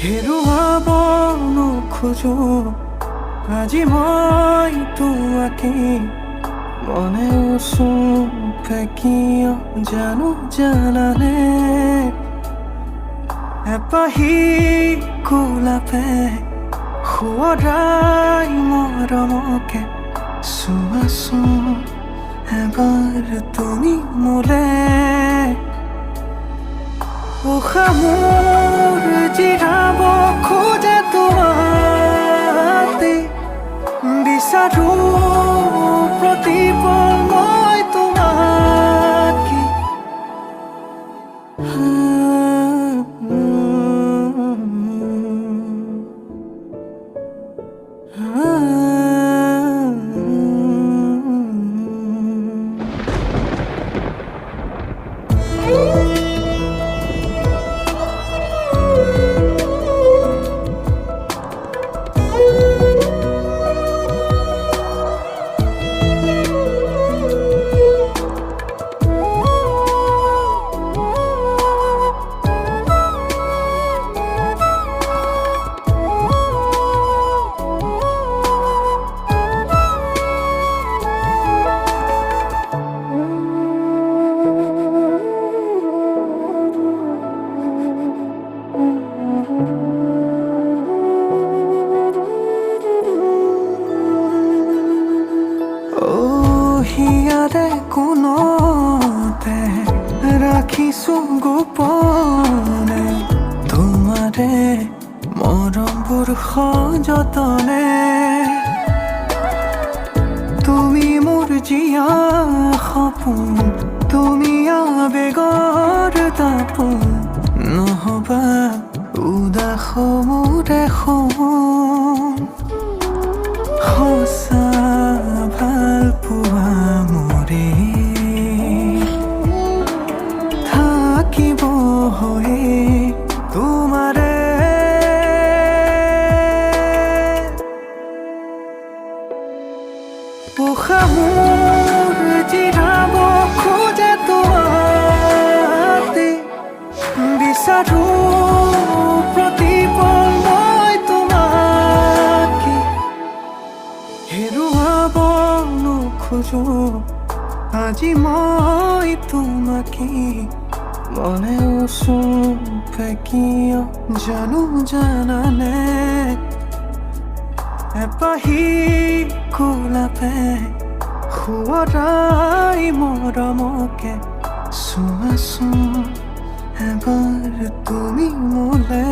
হেৰুৱাব নোখোজো আজি মই তোমাকে মনেও চুপে কিয় জানো জানানে এপাহি গোলাপে শুৱৰাই মৰমকে চোৱাচোন এবাৰ তুমি মোলে উশাহ মোৰ জিৰাব খোজে তোমাতে বিচাৰো প্ৰতিপল মই তোমাকে হিয়াৰে কোনতে ৰাখিছো গোপনে তোমাৰে মৰমবোৰ সযতনে তুমি মোৰ জীয়া সপোন তুমি আবেগৰ দাপোন নহবা উদাস মোৰ এখন সঁচা ভাল পোৱা মোৰে থাকিব হৈয়ে তোমাৰে উশাহ মোৰ জিৰাব খোজে তোমাতে বিচাৰো প্ৰতিপল মই তোমাকে হেৰুৱাব নোখোজো আজি মই তোমাকে মনেও চুপে কিয় জানো জানানে এপাহি গোলাপে শুৱৰাই মৰমকে চোৱাচোন এবাৰ তুমি মোলে